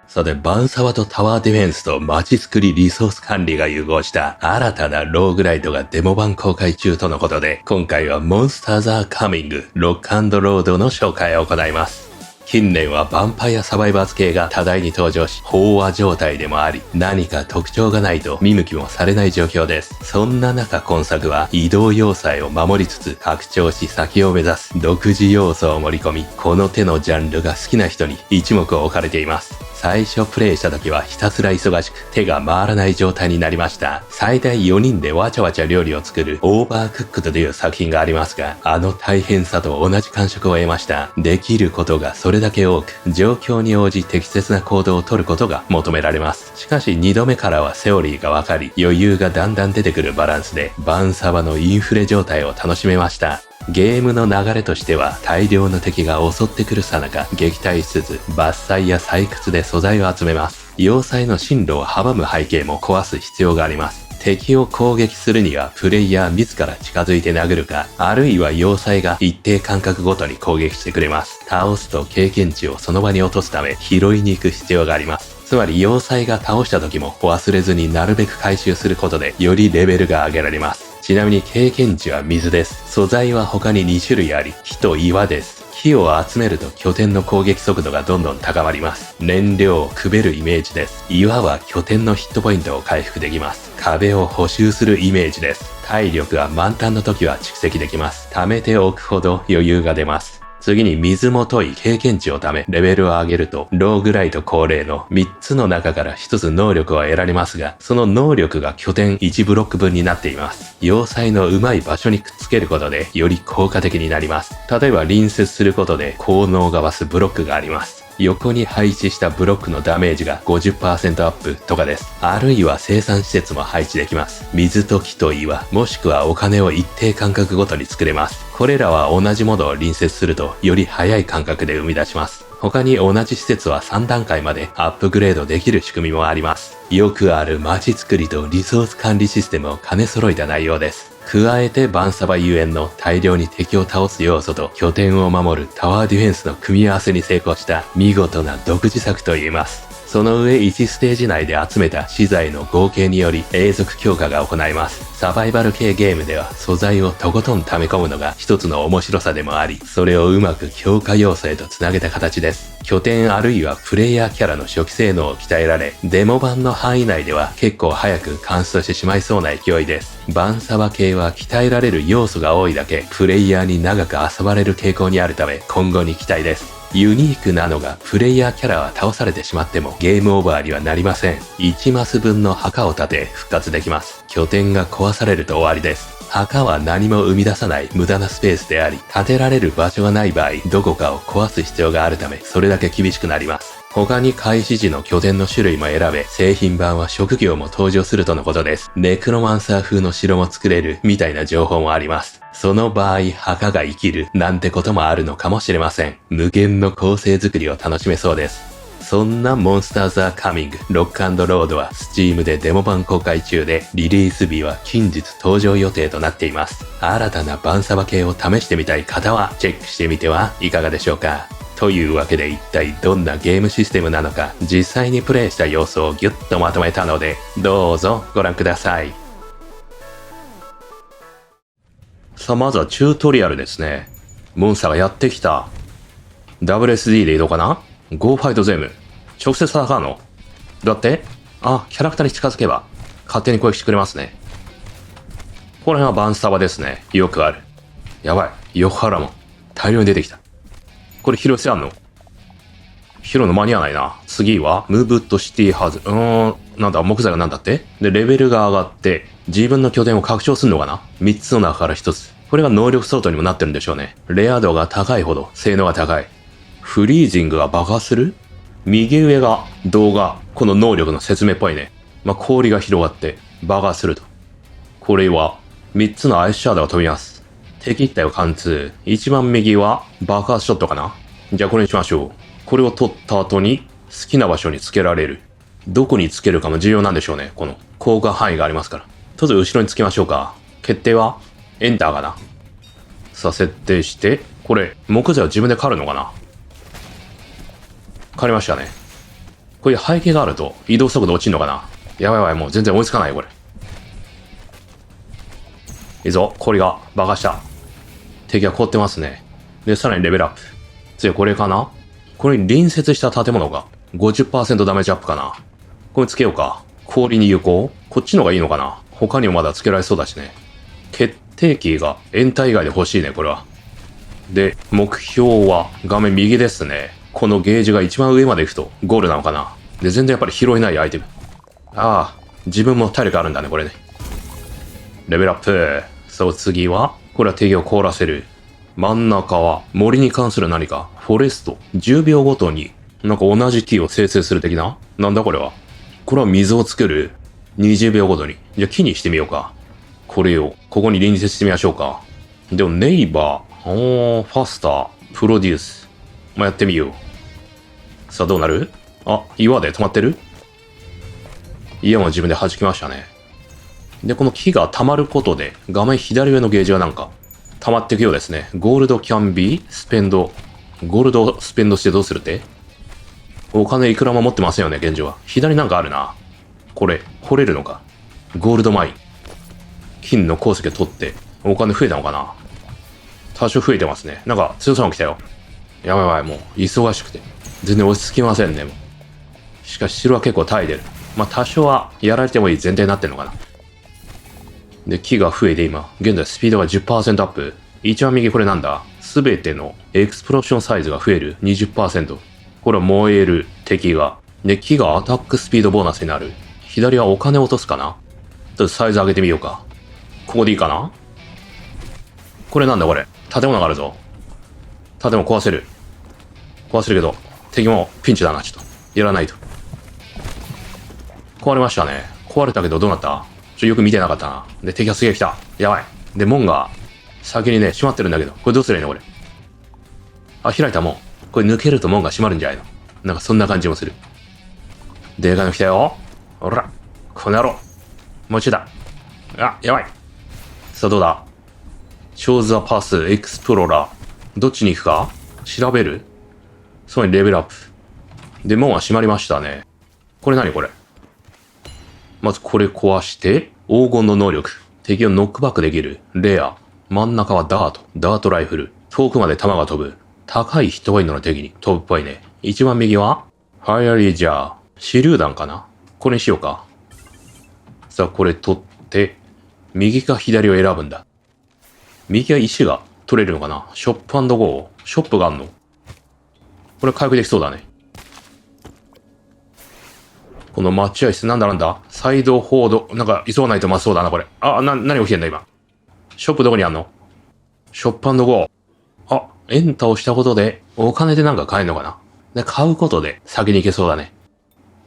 さて、バンサバとタワーディフェンスと街作りリソース管理が融合した新たなローグライトがデモ版公開中とのことで、今回はモンスターズ・アー・カミング、ロック&ロードの紹介を行います。近年はヴァンパイアサバイバーズ系が多大に登場し、飽和状態でもあり、何か特徴がないと見向きもされない状況です。そんな中今作は移動要塞を守りつつ拡張し先を目指す独自要素を盛り込み、この手のジャンルが好きな人に一目置かれています。最初プレイした時はひたすら忙しく手が回らない状態になりました。最大4人でわちゃわちゃ料理を作るオーバークックドという作品がありますが、あの大変さと同じ感触を得ました。できることがそれだけ多く、状況に応じ適切な行動をとることが求められます。しかし2度目からはセオリーがわかり、余裕がだんだん出てくるバランスで、バンサバのインフレ状態を楽しめました。ゲームの流れとしては大量の敵が襲ってくるさなか撃退しつつ伐採や採掘で素材を集めます。要塞の進路を阻む背景も壊す必要があります。敵を攻撃するにはプレイヤー自ら近づいて殴るか、あるいは要塞が一定間隔ごとに攻撃してくれます。倒すと経験値をその場に落とすため拾いに行く必要があります。つまり要塞が倒した時も忘れずになるべく回収することでよりレベルが上げられます。ちなみに経験値は水です。素材は他に2種類あり、木と岩です。木を集めると拠点の攻撃速度がどんどん高まります。燃料をくべるイメージです。岩は拠点のヒットポイントを回復できます。壁を補修するイメージです。体力が満タンの時は蓄積できます。貯めておくほど余裕が出ます。次に水もとい経験値をためレベルを上げるとローグライト恒例の3つの中から1つ能力は得られますが、その能力が拠点1ブロック分になっています。要塞のうまい場所にくっつけることでより効果的になります。例えば隣接することで効能が増すブロックがあります。横に配置したブロックのダメージが 50% アップとかです。あるいは生産施設も配置できます。水と木と岩、もしくはお金を一定間隔ごとに作れます。これらは同じものを隣接するとより早い間隔で生み出します。他に同じ施設は3段階までアップグレードできる仕組みもあります。よくある街づくりとリソース管理システムを兼ね揃えた内容です。加えてバンサバゆえんの大量に敵を倒す要素と拠点を守るタワーディフェンスの組み合わせに成功した見事な独自作と言えます。その上1ステージ内で集めた資材の合計により永続強化が行えます。サバイバル系ゲームでは素材をとことん溜め込むのが一つの面白さでもあり、それをうまく強化要素へとつなげた形です。拠点あるいはプレイヤーキャラの初期性能を鍛えられ、デモ版の範囲内では結構早く完走してしまいそうな勢いです。バンサバ系は鍛えられる要素が多いだけプレイヤーに長く遊ばれる傾向にあるため今後に期待です。ユニークなのがプレイヤーキャラは倒されてしまってもゲームオーバーにはなりません。1マス分の墓を建て復活できます。拠点が壊されると終わりです。墓は何も生み出さない無駄なスペースであり、建てられる場所がない場合どこかを壊す必要があるためそれだけ厳しくなります。他に開始時の拠点の種類も選べ、製品版は職業も登場するとのことです。ネクロマンサー風の城も作れるみたいな情報もあります。その場合、墓が生きるなんてこともあるのかもしれません。無限の構成作りを楽しめそうです。そんなモンスターズ・アー・カミング、ロック&ロードは Steam でデモ版公開中で、リリース日は近日登場予定となっています。新たなバンサバ系を試してみたい方はチェックしてみてはいかがでしょうか。というわけで一体どんなゲームシステムなのか実際にプレイした様子をギュッとまとめたのでどうぞご覧ください。さあまずはチュートリアルですね。モンスターがやってきた。WSD で移動かな？ Go Fight Them。直接戦うの？だってあ、キャラクターに近づけば勝手に攻撃してくれますね。この辺はバンサバですね。よくある。やばい。横原も大量に出てきた。これ拾う必要あんの？拾うの間に合わないな。次は、ムーブットシティハズ。なんだ、木材がなんだって？で、レベルが上がって、自分の拠点を拡張するのかな？ 3 つの中から1つ。これが能力相当にもなってるんでしょうね。レア度が高いほど、性能が高い。フリージングが爆発する？右上が動画。この能力の説明っぽいね。氷が広がって、爆発すると。これは、3つのアイスシャードが飛びます。敵機体を貫通。一番右は爆発ショットかな？じゃあこれにしましょう。これを取った後に好きな場所につけられる。どこにつけるかも重要なんでしょうね。この効果範囲がありますから。とりあえず後ろにつけましょうか。決定はエンターかな。さあ設定して、これ木材を自分で狩るのかな？狩りましたね。こういう背景があると移動速度落ちんのかな。やばいやばい、もう全然追いつかないよ、これ。いいぞ、氷が爆破した。敵が凍ってますね。で、さらにレベルアップ。次これかな。これに隣接した建物が 50% ダメージアップかな。これつけようか。氷に有効。こっちの方がいいのかな。他にもまだつけられそうだしね。決定キーが円体以外で欲しいね、これは。で、目標は画面右ですね。このゲージが一番上まで行くとゴールなのかな。で、全然やっぱり拾えないアイテム。ああ、自分も体力あるんだね、これね。レベルアップ。そう、次は、これは敵を凍らせる。真ん中は森に関する何か。フォレスト。10秒ごとに、なんか同じ木を生成する的な。なんだこれは。これは水を作る。20秒ごとに。じゃあ木にしてみようか。これを、ここに隣接してみましょうか。でも、ネイバー、ファスター、プロデュース。まあ、やってみよう。さあ、どうなる？あ、岩で止まってる？岩も自分で弾きましたね。で、この木が溜まることで、画面左上のゲージがなんか、溜まっていくようですね。ゴールドキャンビースペンド。ゴールドスペンドしてどうするって？お金いくらも持ってませんよね、現状は。左なんかあるな。これ、掘れるのか。ゴールドマイン。金の鉱石を取って、お金増えたのかな。多少増えてますね。なんか強そうなの来たよ。やばいやばい、もう忙しくて。全然落ち着きませんね、もう。しかし城は結構耐えてる。まあ多少はやられてもいい前提になってるのかな。で、木が増えて今、現在スピードが 10% アップ。一番右これなんだ？すべてのエクスプローションサイズが増える 20%。これは燃える敵が。で、木がアタックスピードボーナスになる。左はお金を落とすかな。ちょっとサイズ上げてみようか。ここでいいかな。これなんだこれ。建物があるぞ。建物壊せる。壊せるけど、敵もピンチだな、ちょっと。やらないと。壊れましたね。壊れたけどどうなった？よく見てなかったな。で、敵がすげえ来た。やばい。で、門が、先にね、閉まってるんだけど。これどうすりゃいいのこれ。あ、開いた門。これ抜けると門が閉まるんじゃないの？なんかそんな感じもする。でかいの来たよ。ほら。この野郎。もう一度だ。あ、やばい。さあどうだ？Choose the path explorer。どっちに行くか？調べる？そうにレベルアップ。で、門は閉まりましたね。これ何これ？まずこれ壊して、黄金の能力。敵をノックバックできる。レア。真ん中はダート。ダートライフル。遠くまで弾が飛ぶ。高いヒットポイントの敵に飛ぶっぽいね。一番右はファイアリージャー。手榴弾かな？これにしようか。さあ、これ取って、右か左を選ぶんだ。右は石が取れるのかな？ショップ&ゴー。ショップがあんの？これ回復できそうだね。この待合室なんだサイドホード。なんか急がないとまずそうだな、これ。あ、何起きてんだ今。ショップどこにあんの？ショップ&ゴー。あ、エンターをしたことで、お金でなんか買えんのかな？で、買うことで先に行けそうだね。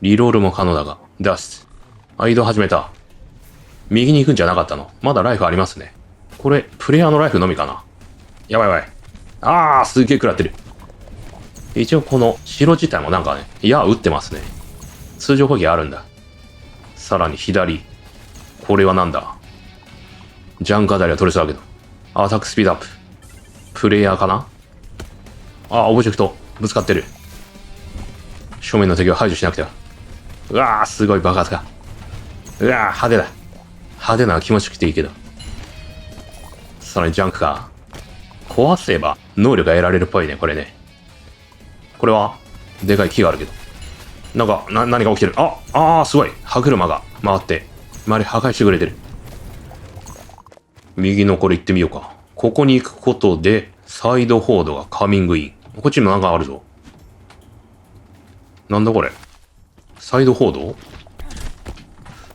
リロールも可能だが、脱出。あ、移動始めた。右に行くんじゃなかったの？まだライフありますね。これ、プレイヤーのライフのみかな？やばいやばい。あー、すげえ食らってる。一応この城自体もなんかね、矢撃ってますね。通常攻撃あるんだ。さらに左。これはなんだ？ジャンクあたりは取れそうだけど。アタックスピードアップ。プレイヤーかな？あ、オブジェクト。ぶつかってる。正面の敵を排除しなくては。うわー、すごい爆発か。うわー、派手だ。派手な気持ちくていいけど。さらにジャンクか。壊せば能力が得られるっぽいね、これね。これは、でかい木があるけど。なんか、何が起きてる？すごい。歯車が回って、周り破壊してくれてる。右のこれ行ってみようか。ここに行くことで、サイドホードがカミングイン。こっちにもなんかあるぞ。なんだこれ。サイドホード？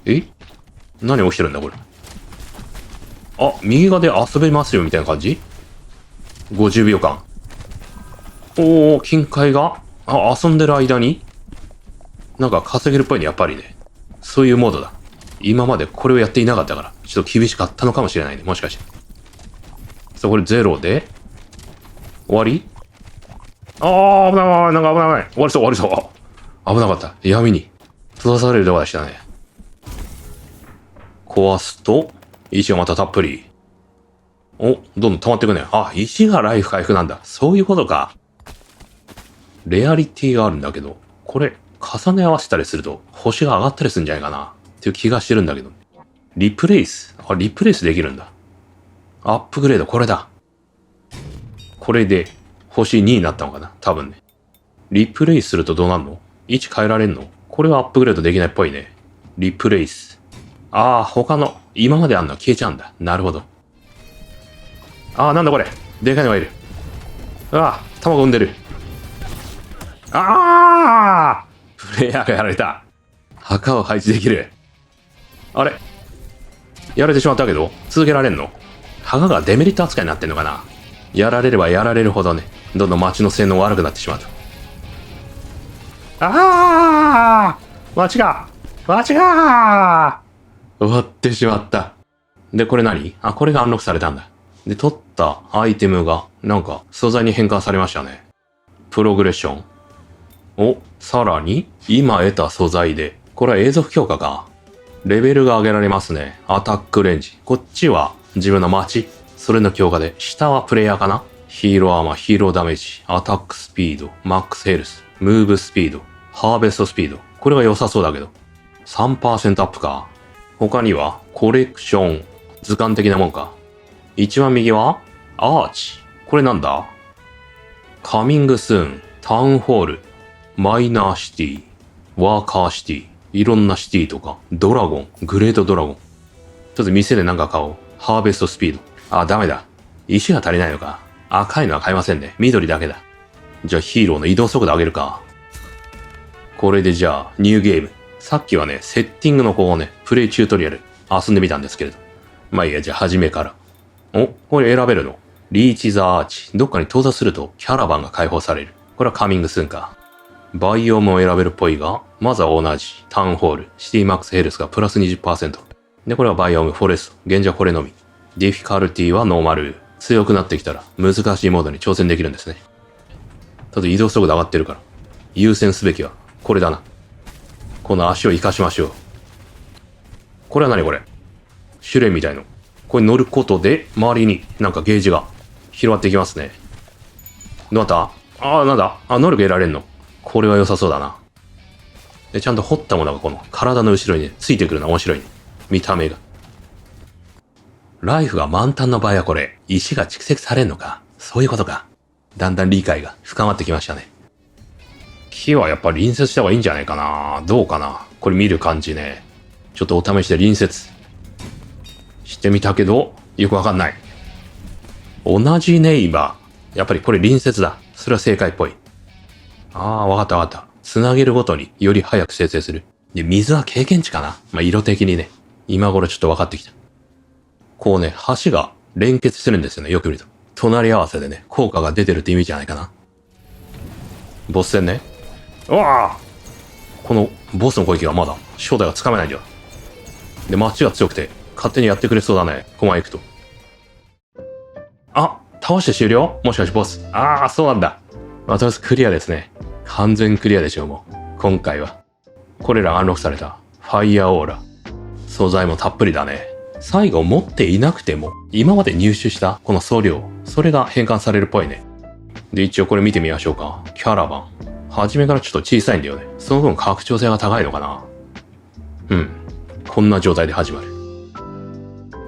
え？何起きてるんだこれ。あ、右側で遊べますよみたいな感じ？ 50 秒間。おー、金塊が遊んでる間になんか稼げるっぽいね、やっぱりね。そういうモードだ。今までこれをやっていなかったから、ちょっと厳しかったのかもしれないね、もしかして。さあ、これゼロで、終わり？危ない、なんか危ない。終わりそう。危なかった。闇に閉ざされるとこでしたね。壊すと、石がまたたっぷり。お、どんどん溜まっていくね。あ、石がライフ回復なんだ。そういうことか。レアリティがあるんだけど、これ、重ね合わせたりすると星が上がったりするんじゃないかなっていう気がしてるんだけど。リプレイス。リプレイスできるんだ。アップグレードこれだ。これで星2になったのかな多分ね。リプレイスするとどうなんの？位置変えられんの？これはアップグレードできないっぽいね。リプレイス。他の、今まであんの消えちゃうんだ。なるほど。なんだこれ。でかいのがいる。卵産んでる。プレイヤーがやられた。墓を配置できる。あれやられてしまったけど、続けられんの？墓がデメリット扱いになってんのかな？やられればやられるほどね、どんどん街の性能悪くなってしまうと。街が終わってしまった。で、これ何？これがアンロックされたんだ。で、取ったアイテムが、なんか、素材に変換されましたね。プログレッション。さらに、今得た素材で、これは永続強化か。レベルが上げられますね。アタックレンジ。こっちは自分の街。それの強化で、下はプレイヤーかな？ヒーローアーマー、ヒーローダメージ、アタックスピード、マックスヘルス、ムーブスピード、ハーベストスピード。これは良さそうだけど。3% アップか。他には、コレクション。図鑑的なもんか。一番右はアーチ。これなんだ？カミングスーン、タウンホール、マイナーシティ、ワーカーシティ、いろんなシティとか、ドラゴン、グレートドラゴン。ちょっと店でなんか買おう。ハーベストスピード。ダメだ。石が足りないのか。赤いのは買えませんね。緑だけだ。じゃあヒーローの移動速度上げるか。これでじゃあ、ニューゲーム。さっきはね、セッティングのここをね、プレイチュートリアル遊んでみたんですけれど。まあいいや、じゃあ初めから。これ選べるの？リーチザアーチ。どっかに到達するとキャラバンが解放される。これはカミングスーンか。バイオムを選べるっぽいが、まずは同じ。タウンホール、シティマックスヘルスがプラス 20%。で、これはバイオム、フォレスト。現状これのみ。ディフィカルティはノーマル。強くなってきたら難しいモードに挑戦できるんですね。ただ移動速度上がってるから。優先すべきはこれだな。この足を活かしましょう。これは何これ？試練みたいの。これ乗ることで周りになんかゲージが広がっていきますね。どうなった？なんだ？能力得られんの？これは良さそうだな。で、ちゃんと掘ったものがこの体の後ろにね、ついてくるの面白いね。見た目が。ライフが満タンの場合はこれ、石が蓄積されんのか。そういうことか。だんだん理解が深まってきましたね。木はやっぱり隣接した方がいいんじゃないかな。どうかな。これ見る感じね。ちょっとお試しで隣接してみたけど、よくわかんない。同じネイバー。やっぱりこれ隣接だ。それは正解っぽい。わかったわかった。つなげるごとにより早く生成する。で、水は経験値かな。色的にね。今頃ちょっと分かってきた。こうね、橋が連結してるんですよね。よく見ると。隣り合わせでね、効果が出てるって意味じゃないかな。ボス戦ね。このボスの攻撃がまだ正体がつかめないんだよ。で、街が強くて勝手にやってくれそうだね。ここまで行くと。倒して終了？もしかしてボス。そうなんだ。とりあえずクリアですね。完全クリアでしょう、もう。今回は。これらアンロックされた。ファイヤーオーラ。素材もたっぷりだね。最後持っていなくても、今まで入手したこの送料、それが変換されるっぽいね。で、一応これ見てみましょうか。キャラバン。初めからちょっと小さいんだよね。その分拡張性が高いのかな。こんな状態で始まる。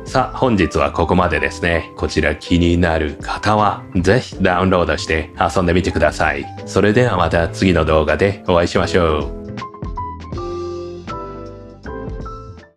さあ、本日はここまでですね。こちら気になる方は、ぜひダウンロードして遊んでみてください。それではまた次の動画でお会いしましょう。